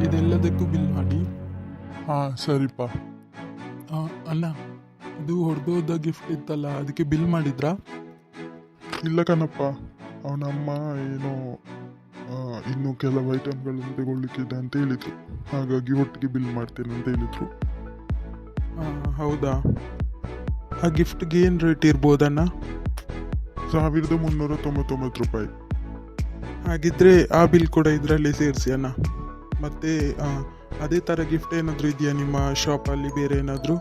ಇದೆಲ್ಲದಕ್ಕೂ ಬಿಲ್ ಮಾಡಿ. ಹಾಂ ಸರಿಪ್ಪ. ಅಲ್ಲ, ಇದು ಹೊಡೆದೋದ ಗಿಫ್ಟ್ ಇತ್ತಲ್ಲ, ಅದಕ್ಕೆ ಬಿಲ್ ಮಾಡಿದ್ರಾ? ಇಲ್ಲ ಕಣಪ್ಪ, ಅವನಮ್ಮ ಏನೋ ಇನ್ನು ಕೆಲವು ಐಟಮ್ಗಳನ್ನು ತಗೊಳ್ಳಿಕ್ಕಿದೆ ಅಂತ ಹೇಳಿದ್ರು, ಹಾಗಾಗಿ ಒಟ್ಟಿಗೆ ಬಿಲ್ ಮಾಡ್ತೇನೆ ಅಂತ ಹೇಳಿದ್ರು. ಹೌದಾ? ಆ ಗಿಫ್ಟ್ಗೆ ಏನು ರೇಟ್ ಇರ್ಬೋದಣ್ಣ? 1399 ರೂಪಾಯಿ. ಹಾಗಿದ್ರೆ ಆ ಬಿಲ್ ಕೂಡ ಇದರಲ್ಲಿ ಸೇರಿಸಿ ಅಣ್ಣ. ಮತ್ತು ಅದೇ ಥರ ಗಿಫ್ಟ್ ಏನಾದರೂ ಇದೆಯಾ ನಿಮ್ಮ ಶಾಪಲ್ಲಿ, ಬೇರೆ ಏನಾದರೂ?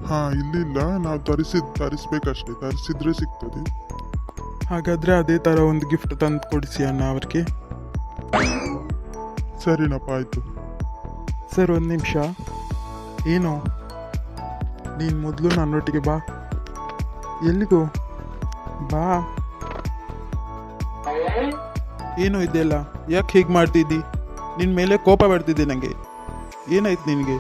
ಹಾಂ, ಇಲ್ಲಿಲ್ಲ, ನಾವು ತರಿಸ್ಬೇಕಷ್ಟೇ, ತರಿಸಿದ್ರೆ ಸಿಗ್ತದೆ. ಹಾಗಾದರೆ ಅದೇ ಥರ ಒಂದು ಗಿಫ್ಟ್ ತಂದು ಕೊಡಿಸಿ ಅಣ್ಣ ಅವ್ರಿಗೆ. ಸರಿನಪ್ಪ, ಆಯಿತು. ಸರ್, ಒಂದು ನಿಮಿಷ. ಏನು, ನೀನು ಮೊದಲು ನನ್ನೊಟ್ಟಿಗೆ ಬಾ. ಎಲ್ಲಿಗೂ ಬಾ. ಏನೋ ಇದೆಯಲ್ಲ, ಯಾಕೆ ಹೀಗೆ ಮಾಡ್ತಿದ್ದಿ? ನಿನ್ನ ಮೇಲೆ ಕೋಪ ಬರ್ತಿದ್ದೆ ನನಗೆ. ಏನಾಯ್ತು ನಿನಗೆ?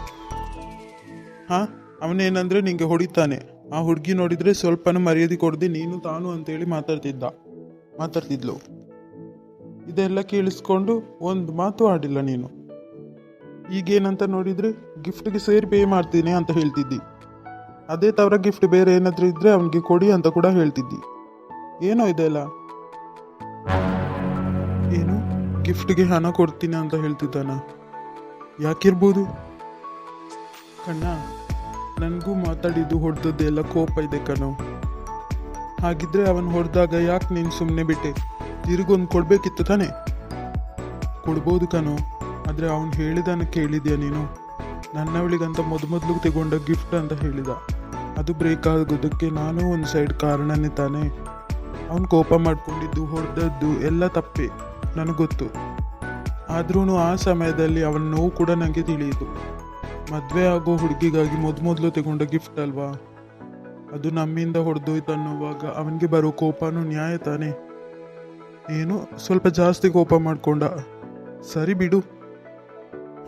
ಹಾಂ, ಅವನೇನಂದರೆ ನಿನಗೆ ಹೊಡಿತಾನೆ. ಆ ಹುಡುಗಿ ನೋಡಿದರೆ ಸ್ವಲ್ಪನೂ ಮರ್ಯಾದೆ ಕೊಡದೆ ನೀನು ತಾನು ಅಂತೇಳಿ ಮಾತಾಡ್ತಿದ್ಲು. ಇದೆಲ್ಲ ಕೇಳಿಸ್ಕೊಂಡು ಒಂದು ಮಾತು ಆಡಿಲ್ಲ ನೀನು. ಈಗೇನಂತ ನೋಡಿದರೆ ಗಿಫ್ಟ್ಗೆ ಸೇರಿ ಪೇ ಮಾಡ್ತೀನಿ ಅಂತ ಹೇಳ್ತಿದ್ದಿ. ಅದೇ ಥರ ಗಿಫ್ಟ್ ಬೇರೆ ಏನಾದರೂ ಇದ್ದರೆ ಅವನಿಗೆ ಕೊಡಿ ಅಂತ ಕೂಡ ಹೇಳ್ತಿದ್ದಿ. ಏನೋ ಇದೆಲ್ಲ? ಏನು, ಗಿಫ್ಟ್ಗೆ ಹಣ ಕೊಡ್ತೀನಿ ಅಂತ ಹೇಳ್ತಿದ್ದಾನ? ಯಾಕಿರ್ಬೋದು ಕಣ್ಣ? ನನಗೂ ಮಾತಾಡಿದ್ದು ಹೊಡೆದದ್ದೆಲ್ಲ ಕೋಪ ಇದೆ ಕಣೋ. ಹಾಗಿದ್ರೆ ಅವನು ಹೊಡೆದಾಗ ಯಾಕೆ ನೀನು ಸುಮ್ಮನೆ ಬಿಟ್ಟೆ? ತಿರುಗೊಂದು ಕೊಡಬೇಕಿತ್ತು ತಾನೆ? ಕೊಡ್ಬೋದು ಕಣೋ, ಆದರೆ ಅವನು ಹೇಳಿದಾನ ಕೇಳಿದ್ಯಾ ನೀನು? ನನ್ನವಳಿಗಂತ ಮೊದಲು ತಗೊಂಡ ಗಿಫ್ಟ್ ಅಂತ ಹೇಳಿದ. ಅದು ಬ್ರೇಕ್ ಆಗೋದಕ್ಕೆ ನಾನು ಒಂದು ಸೈಡ್ ಕಾರಣನೇ ತಾನೆ. ಅವನು ಕೋಪ ಮಾಡ್ಕೊಂಡಿದ್ದು, ಹೊಡೆದದ್ದು ಎಲ್ಲ ತಪ್ಪೆ, ನನಗೆ ಗೊತ್ತು. ಆದ್ರೂ ಆ ಸಮಯದಲ್ಲಿ ಅವನ ನೋವು ಕೂಡ ನನಗೆ ತಿಳಿಯಿತು. ಮದುವೆ ಆಗೋ ಹುಡುಗಿಗಾಗಿ ಮೊದಲು ತಗೊಂಡ ಗಿಫ್ಟ್ ಅಲ್ವಾ ಅದು, ನಮ್ಮಿಂದ ಹೊಡೆದೋಯ್ತು ಅನ್ನೋವಾಗ ಅವನಿಗೆ ಬರೋ ಕೋಪನೂ ನ್ಯಾಯ ತಾನೆ. ಏನು ಸ್ವಲ್ಪ ಜಾಸ್ತಿ ಕೋಪ ಮಾಡ್ಕೊಂಡ. ಸರಿ ಬಿಡು.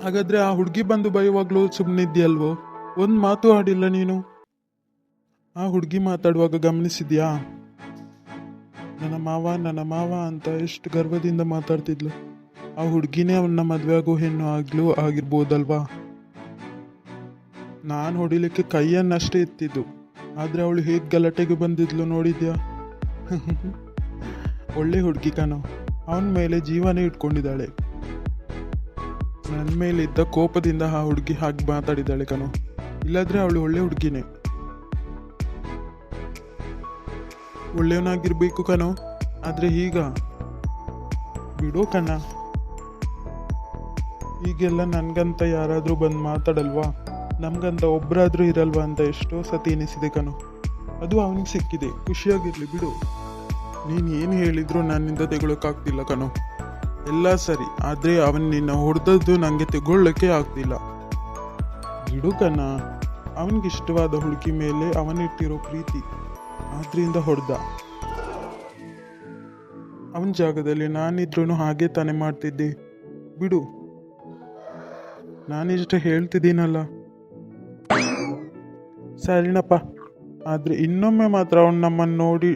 ಹಾಗಾದ್ರೆ ಆ ಹುಡುಗಿ ಬಂದು ಬೈಯುವಾಗಲೂ ಸುಮ್ಮನಿದ್ಯಲ್ವೋ? ಒಂದು ಮಾತು ಆಡಿಲ್ಲ ನೀನು. ಆ ಹುಡುಗಿ ಮಾತಾಡುವಾಗ ಗಮನಿಸಿದ್ಯಾ? ನನ್ನ ಮಾವ ಅಂತ ಎಷ್ಟು ಗರ್ವದಿಂದ ಮಾತಾಡ್ತಿದ್ಲು. ಆ ಹುಡುಗಿನೇ ಅವನ್ನ ಮದುವೆ ಆಗೋ ಹೆಣ್ಣು ಆಗಿರ್ಬೋದಲ್ವಾ? ನಾನು ಹೊಡಿಲಿಕ್ಕೆ ಕೈಯನ್ನಷ್ಟೇ ಎತ್ತಿದ್ದು, ಆದರೆ ಅವಳು ಹೇಗೆ ಗಲಾಟೆಗೆ ಬಂದಿದ್ಲು ನೋಡಿದ್ಯಾ? ಒಳ್ಳೆ ಹುಡುಗಿ ಕಣೋ, ಅವನ ಮೇಲೆ ಜೀವನೇ ಇಟ್ಕೊಂಡಿದ್ದಾಳೆ. ನನ್ನ ಮೇಲಿದ್ದ ಕೋಪದಿಂದ ಆ ಹುಡುಗಿ ಹಾಗೆ ಮಾತಾಡಿದ್ದಾಳೆ ಕಣೋ. ಇಲ್ಲಾದ್ರೆ ಅವಳು ಒಳ್ಳೆ ಹುಡುಗಿನೇ. ಒಳ್ಳೆಯವನಾಗಿರ್ಬೇಕು ಕಣೋ, ಆದರೆ ಈಗ ಬಿಡೋ ಕಣ್ಣ. ಈಗೆಲ್ಲ ನನಗಂತ ಯಾರಾದರೂ ಬಂದು ಮಾತಾಡಲ್ವಾ? ನಮಗಂತ ಒಬ್ಬರಾದರೂ ಇರಲ್ವಾ ಅಂತ ಎಷ್ಟೋ ಸತಿ ಎನಿಸಿದೆ ಕಣೋ. ಅದು ಅವನಿಗೆ ಸಿಕ್ಕಿದೆ, ಖುಷಿಯಾಗಿರಲಿ ಬಿಡು. ನೀನು ಏನು ಹೇಳಿದ್ರು ನನ್ನಿಂದ ತೆಗೊಳಕ್ಕಾಗ್ತಿಲ್ಲ ಕಣೋ. ಎಲ್ಲ ಸರಿ, ಆದರೆ ಅವನು ನಿನ್ನ ಹೊಡೆದದ್ದು ನನಗೆ ತೆಗೊಳ್ಳಕ್ಕೆ ಆಗ್ತಿಲ್ಲ. ಬಿಡು ಕಣ್ಣ, ಅವನಿಗಿಷ್ಟವಾದ ಹುಡುಗಿ ಮೇಲೆ ಅವನಿಟ್ಟಿರೋ ಪ್ರೀತಿ, ಆದ್ರಿಂದ ಹೊಡೆದ. ಅವನ ಜಾಗದಲ್ಲಿ ನಾನಿದ್ರೂ ಹಾಗೆ ತಾನೇ ಮಾಡ್ತಿದ್ದೆ. ಬಿಡು, ನಾನಿಷ್ಟು ಹೇಳ್ತಿದ್ದೀನಲ್ಲ. ಸರಿನಪ್ಪ, ಆದರೆ ಇನ್ನೊಮ್ಮೆ ಮಾತ್ರ ಅವನು ನಮ್ಮನ್ನು ನೋಡಿ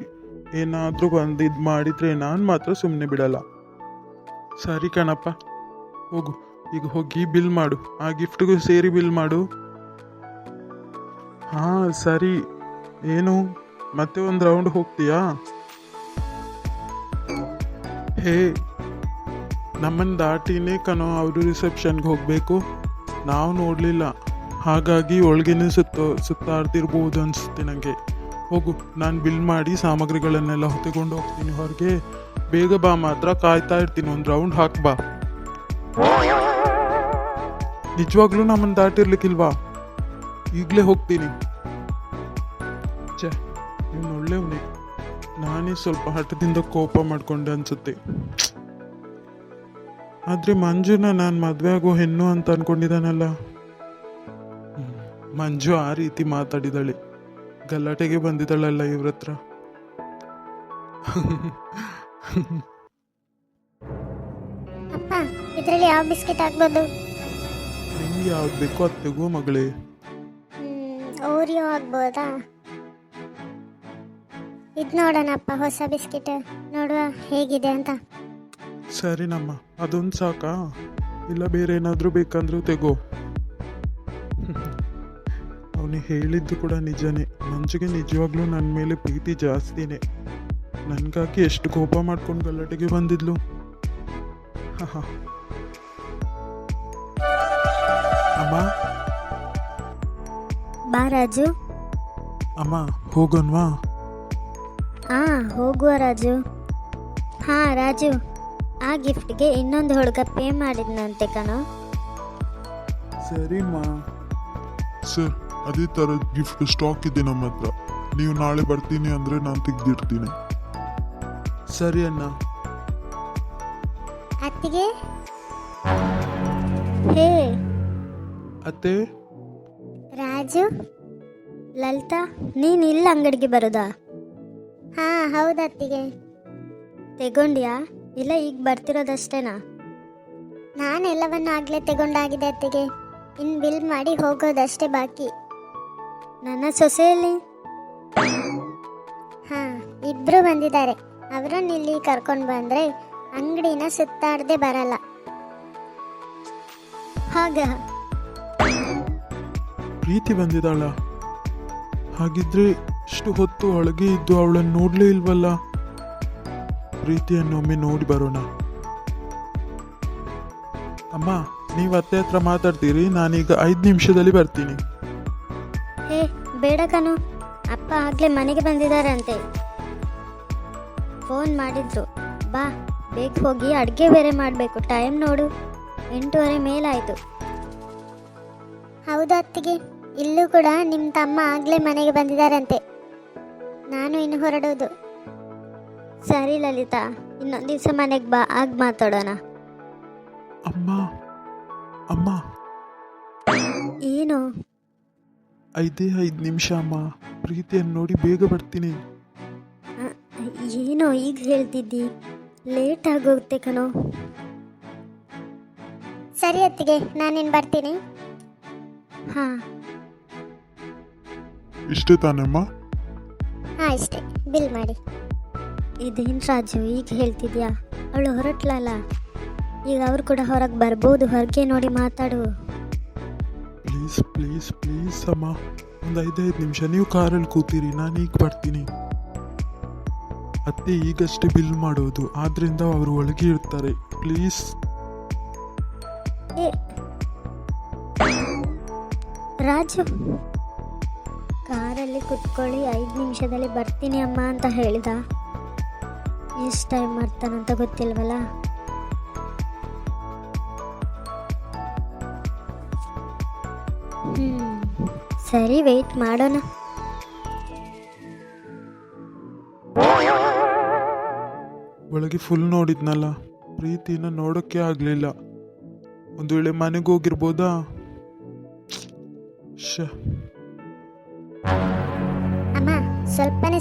ಏನಾದರೂ ಬಂದು ಇದು ಮಾಡಿದರೆ ನಾನು ಮಾತ್ರ ಸುಮ್ಮನೆ ಬಿಡಲ್ಲ. ಸರಿ ಕಣಪ್ಪ, ಹೋಗು. ಈಗ ಹೋಗಿ ಬಿಲ್ ಮಾಡು, ಆ ಗಿಫ್ಟ್ಗೂ ಸೇರಿ ಬಿಲ್ ಮಾಡು. ಹಾಂ ಸರಿ. ಏನು ಮತ್ತೆ ಒಂದು ರೌಂಡ್ ಹೋಗ್ತೀಯಾ? ಹೇ, ನಮ್ಮನ್ನು ದಾಟಿನೇ ಕಣೋ ಅವರು ರಿಸೆಪ್ಷನ್ಗೆ ಹೋಗಬೇಕು. ನಾವು ನೋಡಲಿಲ್ಲ, ಹಾಗಾಗಿ ಒಳಗೇನೆ ಸುತ್ತಾಡ್ತಿರ್ಬೋದು ಅನಿಸುತ್ತೆ ನನಗೆ. ಹೋಗು, ನಾನು ಬಿಲ್ ಮಾಡಿ ಸಾಮಗ್ರಿಗಳನ್ನೆಲ್ಲ ಹೊತ್ತುಕೊಂಡು ಹೋಗ್ತೀನಿ ಹೊರಗೆ. ಬೇಗ ಬಾ, ಮಾತ್ರ ಕಾಯ್ತಾ ಇರ್ತೀನಿ. ಒಂದು ರೌಂಡ್ ಹಾಕ್ಬಾ. ನಿಜವಾಗ್ಲೂ ನಮ್ಮನ್ನು ದಾಟಿರ್ಲಿಕ್ಕಿಲ್ವಾ? ಈಗಲೇ ಹೋಗ್ತೀನಿ. ಛೇ, ಇವನು ಒಳ್ಳೆಯವನೇ. ನಾನೇ ಸ್ವಲ್ಪ ಹಠದಿಂದ ಕೋಪ ಮಾಡ್ಕೊಂಡೆ ಅನ್ಸುತ್ತೆ. ಆದರೆ ಮಂಜುನ ನಾನು ಮದುವೆ ಆಗೋ ಹೆಣ್ಣು ಅಂತ ಅನ್ಕೊಂಡಿದ್ದಾನಲ್ಲ. ಮಂಜು ಆ ರೀತಿ ಮಾತಾಡಿದಾಳೆ, ಗಲಾಟೆಗೆ ಬಂದಿದ್ದಾಳಲ್ಲ ಇವ್ರ ಹತ್ರ. ಅಪ್ಪ, ಇದರಲ್ಲಿ ಯಾವ ಬಿಸ್ಕೆಟ್ ಆಗ್ಬೋದು? ನಿಮ್ಗೆ ಯಾವ್ದು ಬೇಕೋ ಅದು ತೆಗೋ ಮಗಳೇ. ಓರಿಯೋ ಆಗ್ಬೋದಾ? ಇದು ನೋಡೋಣಪ್ಪ, ಹೊಸ ಬಿಸ್ಕೆಟ್ ನೋಡುವ ಹೇಗಿದೆ ಅಂತ. ಸರಿನಮ್ಮ, ಅದೊಂದು ಸಾಕಾ? ಇಲ್ಲ ಬೇರೆ ಏನಾದರೂ ಬೇಕಂದ್ರೂ ತೆಗೋ. ಅವನಿಗೆ ಹೇಳಿದ್ದು ಕೂಡ ನಿಜನೇ. ಮಂಜುಗೆ ನಿಜವಾಗ್ಲೂ ನನ್ನ ಮೇಲೆ ಪ್ರೀತಿ ಜಾಸ್ತಿನೇ. ನನಗಾಗಿ ಎಷ್ಟು ಕೋಪ ಮಾಡ್ಕೊಂಡು ಗಲಾಟೆಗೆ ಬಂದಿದ್ಲು. ಅಮ್ಮ, ಬಾ ರಾಜು. ಅಮ್ಮ ಹೋಗೋಣವಾ? ಹೋಗುವ ರಾಜು. ರಾಜು, ಆ ಗಿಫ್ಟ್ಗೆ ಇನ್ನೊಂದು ಹುಡುಗ ಪೇ ಮಾಡಿದ್ನಂತೆ ಕಣೋ. ಸರಿಮ್ಮ. ಸರ್, ಅದೇ ಥರದ ಗಿಫ್ಟ್ ಸ್ಟಾಕ್ ಇದೆ ನಮ್ಮ ಹತ್ರ. ನೀವು ನಾಳೆ ಬರ್ತೀನಿ ಅಂದರೆ ನಾನು ತೆಗೆದಿಡ್ತೀನಿ. ಸರಿ ಅಣ್ಣ. ಅತ್ತಿಗೆ, ಹೇ ಅತ್ತೆ, ರಾಜು, ಲಲಿತಾ, ನೀನು ಇಲ್ಲ ಅಂಗಡಿಗೆ ಬರೋದಾ? ಹೌದು ಅತ್ತಿಗೆ. ತೆಗೊಂಡ್ಯಾ? ಇಲ್ಲ ಈಗ ಬರ್ತಿರೋದಷ್ಟೇನಾ? ನಾನೆಲ್ಲವನ್ನು ಆಗಲೇ ತೆಗೊಂಡಾಗಿದೆ ಅತ್ತಿಗೆ. ಇನ್ನು ಬಿಲ್ ಮಾಡಿ ಹೋಗೋದಷ್ಟೇ ಬಾಕಿ. ನನ್ನ ಸೊಸೆಯಲ್ಲಿ ಇಬ್ರು ಬಂದಿದ್ದಾರೆ. ಅವರನ್ನು ಇಲ್ಲಿ ಕರ್ಕೊಂಡು ಬಂದರೆ ಅಂಗಡಿನ ಸುತ್ತಾಡದೆ ಬರಲ್ಲ. ಹಾಗ ಪ್ರೀತಿ ಬಂದಿದ್ದಾಳ? ಹಾಗಿದ್ರೆ ಇಷ್ಟು ಹೊತ್ತು ಒಳಗೆ ಇದ್ದು ಅವಳನ್ನು ನೋಡ್ಲೇ ಇಲ್ವಲ್ಲ? ಪ್ರೀತಿಯನ್ನು ಒಮ್ಮೆ ನೋಡಿ ಬರೋಣ. ಅಮ್ಮ, ನೀವು ಅತ್ತೆ ಹತ್ರ ಮಾತಾಡ್ತೀರಿ, ನಾನೀಗ 5 ನಿಮಿಷದಲ್ಲಿ ಬರ್ತೀನಿ. ಬೇಡ ಕಣು, ಅಪ್ಪ ಆಗ್ಲೇ ಮನೆಗೆ ಬಂದಿದ್ದಾರಂತೆ. ಫೋನ್ ಮಾಡಿದ್ರು, ಬಾ ಬೇಗ ಹೋಗಿ ಅಡುಗೆ ಬೇರೆ ಮಾಡಬೇಕು. ಟೈಮ್ ನೋಡು, 8:30 ಮೇಲಾಯಿತು. ಹೌದು ಅತ್ತಿಗೆ, ಇಲ್ಲೂ ಕೂಡ ನಿಮ್ಮ ತಮ್ಮ ಆಗಲೇ ಮನೆಗೆ ಬಂದಿದ್ದಾರಂತೆ. ನಾನು ಇನ್ನು ಹೊರಡೋದು. ಸರಿ ಲಲಿತಾ, ಇನ್ನೊಂದು ದಿವಸ ಮನೆಗೆ ಬಾ, ಆಗ ಮಾತಾಡೋಣ. ಅಮ್ಮ, ಅಮ್ಮ, ಏನು? 5 ನಿಮಿಷ ಅಮ್ಮ. ಪ್ರೀತಿಯನ್ನು ನೋಡಿ ಬೇಗ ಬರ್ತೀನಿ. ಏನೋ ಈಗ ಹೇಳ್ತಿದ್ದಿ? ಲೇಟ್ ಆಗೋಗುತ್ತೆ ಕಣೋ. ಸರಿ ಅತ್ತಿಗೆ, ನಾನೇನು ಬರ್ತೀನಿ. ಇಷ್ಟೇ ತಾನಮ್ಮ? ಇಷ್ಟೇ, ಬಿಲ್ ಮಾಡಿ. ಇದೇನು ರಾಜು ಈಗ ಹೇಳ್ತಿದ್ಯಾ? ಅವಳು ಹೊರಟ್ಲಲ್ಲ, ಈಗ ಅವ್ರು ಕೂಡ ಹೊರಗೆ ಬರ್ಬೋದು. ಹೊರಗೆ ನೋಡಿ ಮಾತಾಡು. ಪ್ಲೀಸ್ ಪ್ಲೀಸ್ ಪ್ಲೀಸ್ ಅಮ್ಮ, ಒಂದು 5 ನಿಮಿಷ ನೀವು ಕಾರಲ್ಲಿ ಕೂತೀರಿ, ನಾನು ಈಗ ಬರ್ತೀನಿ. ಅತ್ತೆ ಈಗಷ್ಟೇ ಬಿಲ್ ಮಾಡೋದು, ಆದ್ರಿಂದ ಅವರು ಒಳಗೆ ಇರ್ತಾರೆ. ಪ್ಲೀಸ್. ರಾಜು, ಕಾರಲ್ಲಿ ಕುತ್ಕೊಳ್ಳಿ, 5 ನಿಮಿಷದಲ್ಲಿ ಬರ್ತೀನಿ ಅಮ್ಮ ಅಂತ ಹೇಳಿದ. ಎಷ್ಟು ಟೈಮ್ ಮಾಡ್ತಾನಂತ ಗೊತ್ತಿಲ್ವಲ್ಲ. ಸರಿ, ವೆಯ್ಟ್ ಮಾಡೋಣ. ಒಳಗೆ ಫುಲ್ ನೋಡಿದ್ನಲ್ಲ, ಪ್ರೀತಿನ ನೋಡೋಕ್ಕೆ ಆಗಲಿಲ್ಲ. ಒಂದು ವೇಳೆ ಮನೆಗೆ ಹೋಗಿರ್ಬೋದಾ? ಅಮ್ಮ,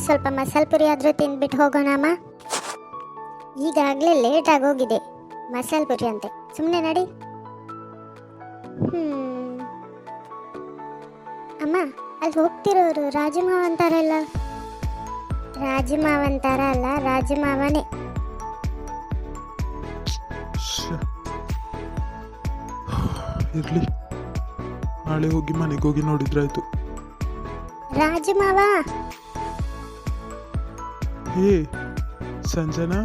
ಸ್ವಲ್ಪ ಮಸಾಲೆ ಪುರಿ ಆದರೂ ತಿಂದ್ಬಿಟ್ಟು ಹೋಗೋಣ ಅಮ್ಮ. ಈಗಾಗಲೇ ಲೇಟ್ ಆಗೋಗಿದೆ. ಮಸಾಲೆ ಪುರಿ ಅಂತೆ, ಸುಮ್ಮನೆ ನಡಿ. ಅಮ್ಮ, ಅಲ್ಲಿ ಹೋಗ್ತಿರೋರು ರಾಜು ಮಾವ ಅಂತಾರಲ್ಲ. ರಾಜು ಮಾವ ಅಂತಾರ ಅಲ್ಲ, ರಾಜು ಮಾವನೇ. ಇರ್ಲಿ, ನಾಳೆ ಹೋಗಿ ಮನೆಗೆ ಹೋಗಿ ನೋಡಿದ್ರಾಯ್ತು. ರಾಜು ಮಾವ. ಹೇ ಸಂಜನಾ.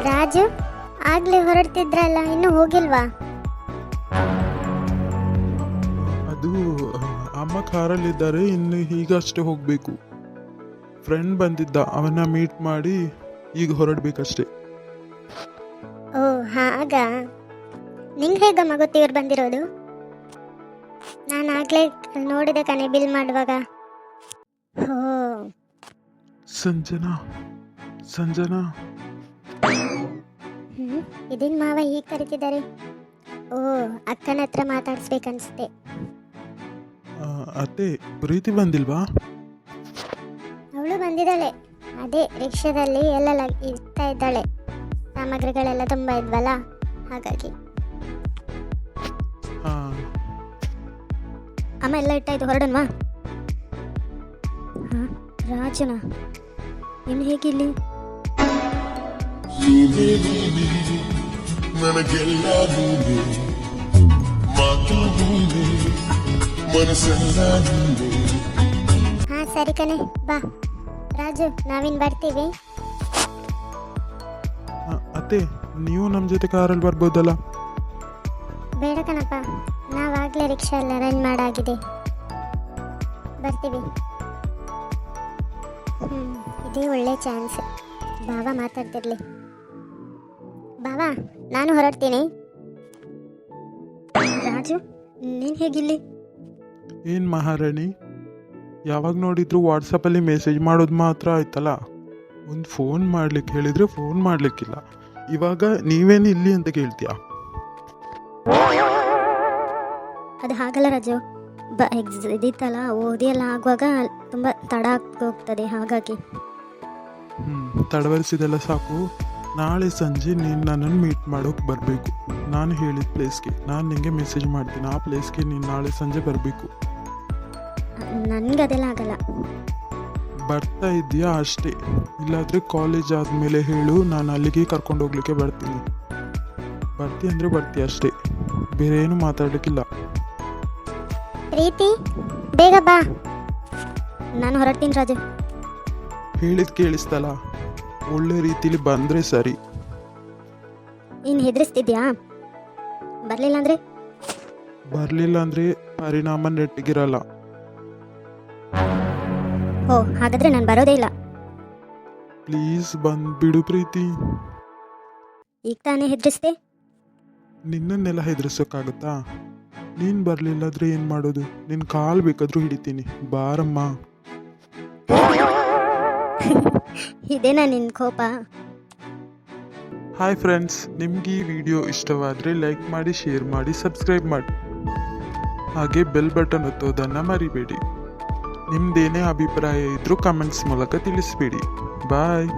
ರಾಜು, ಆಗ್ಲೇ ಹೊರಡ್ತಿದ್ರಲ್ಲ, ಇನ್ನೂ ಹೋಗಿಲ್ವಾ? ಅದು ಅಮ್ಮ ಕಾರಲ್ಲಿದ್ದಾರೆ, ಇನ್ನು ಈಗಷ್ಟೇ ಹೋಗಬೇಕು. ಫ್ರೆಂಡ್ ಬಂದಿದ್ದ, ಅವನ್ನ ಮೀಟ್ ಮಾಡಿ ಈಗ ಹೊರಡ್ಬೇಕಷ್ಟೇ. ಓ ಹಾಗ. ನಿಂಗೆ ಹೇಗಮ್ಮ ಗೊತ್ತು ಇವ್ರು ಬಂದಿರೋದು? ನಾನು ಆಗ್ಲೇ ನೋಡಿದೆ ಕಣೆ ಬಿಲ್ ಮಾಡುವಾಗ. ಓ ಸಂಜನಾ ಸಂಜನಾ ಇದೇನು ಮಾವ ಹೀಗೆ ಕರಿತಿದ್ದಾರೆ? ಓ ಅಕ್ಕನ ಹತ್ರ ಮಾತಾಡಿಸ್ಬೇಕನ್ಸುತ್ತೆ. ಅತ್ತೆ ಪ್ರೀತಿ ಬಂದಿಲ್ವಾ? ಅವಳು ಬಂದಿದ್ದಾಳೆ. ಅದೇ ರಿಕ್ಷಾದಲ್ಲಿ ಎಲ್ಲ ಇರ್ತಾ ಇದ್ದಾಳೆ. ಸಾಮಗ್ರಿಗಳೆಲ್ಲ ತುಂಬ ಇದ್ವಲ್ಲ, ಹಾಗಾಗಿ. ಹಾಂ ಅಮ್ಮ ಎಲ್ಲ ಇಟ್ಟಾಯ್ತು, ಹೊರಡನ್ವಾ? ಹಾಂ ರಾಜನ ಇನ್ನು ಹೇಗಿಲ್ಲಿ? ನನಗೆಲ್ಲ ನೀನೆ, ಮಾತು ನೀನೆ, ಮನಸ್ಸೆಲ್ಲ ನೀನೆ. ಹಾಂ ಸರಿ ಕಣೆ, ಬಾ ರಾಜು, ನಾವಿನ್ ಬರ್ತೀವಿ. ಅತ್ತೆ ನೀವು ನಮ್ಮ ಜೊತೆ ಕಾರಲ್ಲಿ ಬರ್ಬೋದಲ್ಲ? ಬೇಡ ಕಣಪ್ಪ, ನಾವಾಗಲೇ ರಿಕ್ಷಾ ಎಲ್ಲ ಅರೇಂಜ್ ಮಾಡಾಗಿದೆ, ಬರ್ತೀವಿ. ಇದೇ ಒಳ್ಳೆ ಚಾನ್ಸ್. ಬಾವ ಮಾತಾಡ್ತಿರ್ಲಿ. ಬಾವ, ನಾನು ಹೊರಡ್ತೀನಿ. ರಾಜು, ನೀನು ಹೇಗಿಲ್ಲಿ? ಏನು ಮಹಾರಾಣಿ, ಯಾವಾಗ ನೋಡಿದ್ರು ವಾಟ್ಸಪ್ಪಲ್ಲಿ ಮೆಸೇಜ್ ಮಾಡೋದು ಮಾತ್ರ ಆಯ್ತಲ್ಲ. ಒಂದು ಫೋನ್ ಮಾಡ್ಲಿಕ್ಕೆ ಹೇಳಿದರೆ ಫೋನ್ ಮಾಡಲಿಕ್ಕಿಲ್ಲ. ಇವಾಗ ನೀವೇನು ಇಲ್ಲಿ ಅಂತ ಕೇಳ್ತೀಯಾ? ಅದು ಹಾಗಲ್ಲ ರಾಜು, ಇದಿತ್ತಲ್ಲ, ಓದಿ ಎಲ್ಲ ಆಗುವಾಗ ತುಂಬ ತಡ ಹೋಗ್ತದೆ, ಹಾಗಾಗಿ. ತಡವರಿಸಿದೆಲ್ಲ ಸಾಕು. ನಾಳೆ ಸಂಜೆ ನೀನು ನನ್ನನ್ನು ಮೀಟ್ ಮಾಡೋಕೆ ಬರಬೇಕು. ನಾನು ಹೇಳಿದ ಪ್ಲೇಸ್ಗೆ ನಾನು ನಿಮಗೆ ಮೆಸೇಜ್ ಮಾಡ್ತೀನಿ. ಆ ಪ್ಲೇಸ್ಗೆ ನೀನು ನಾಳೆ ಸಂಜೆ ಬರಬೇಕು. ನನಗೆ ಅದೆಲ್ಲ ಆಗಲ್ಲ. ಬರ್ತಾ ಇದೆಯಾ ಅಷ್ಟೇ, ಇಲ್ಲಾದರೆ ಕಾಲೇಜ್ ಆದಮೇಲೆ ಹೇಳು, ನಾನು ಅಲ್ಲಿಗೆ ಕರ್ಕೊಂಡು ಹೋಗ್ಲಿಕ್ಕೆ ಬರ್ತೀನಿ. ಬರ್ತೀಯ ಅಂದರೆ ಬರ್ತೀಯ ಅಷ್ಟೇ, ಬೇರೆ ಏನು ಮಾತಾಡೋಕ್ಕಿಲ್ಲ. ಪ್ರೀತಿ, ಬೇಗ ಬಾ, ನಾನು ಹೊರಡ್ತೀನಿ ರಾಜು. ಹೇಳಿದ್ ಕೇಳಿಸ್ತಲ್ಲ, ಒಳ್ಳೆ ರೀತಿಲಿ ಬಂದರೆ ಸರಿ. ನೀನು ಹೆದರಿಸ್ತಿದ್ಯಾ? ಬರಲಿಲ್ಲ ಅಂದರೆ ಪರಿಣಾಮ ನೆಟ್ಟಿಗಿರಲ್ಲ. ಓ ಹಾಗಾದ್ರೆ ನಾನು ಬರೋದೇ ಇಲ್ಲ. ಪ್ಲೀಸ್ ಬಂದ್ಬಿಡು ಪ್ರೀತಿ. ಈಗ ತಾನೇ ಹೆದರಿಸ್ದೆ. ನಿನ್ನನ್ನೆಲ್ಲ ಹೆದರ್ಸೋಕ್ಕಾಗತ್ತಾ? ನೀನು ಬರಲಿಲ್ಲಾದ್ರೆ ಏನು ಮಾಡೋದು? ನಿನ್ನ ಕಾಲು ಬೇಕಾದರೂ ಹಿಡಿತೀನಿ, ಬಾರಮ್ಮ. ಇದೇನಾ ನಿನ್ನ ಕೋಪ? ಹಾಯ್ ಫ್ರೆಂಡ್ಸ್, ನಿಮ್ಗೆ ಈ ವಿಡಿಯೋ ಇಷ್ಟವಾದರೆ ಲೈಕ್ ಮಾಡಿ, ಶೇರ್ ಮಾಡಿ, ಸಬ್ಸ್ಕ್ರೈಬ್ ಮಾಡಿ, ಹಾಗೆ ಬೆಲ್ ಬಟನ್ ಒತ್ತೋದನ್ನು ಮರಿಬೇಡಿ. ನಿಮ್ದೇನೇ ಅಭಿಪ್ರಾಯ ಇದ್ರೂ ಕಮೆಂಟ್ಸ್ ಮೂಲಕ ತಿಳಿಸ್ಬೇಡಿ. ಬಾಯ್.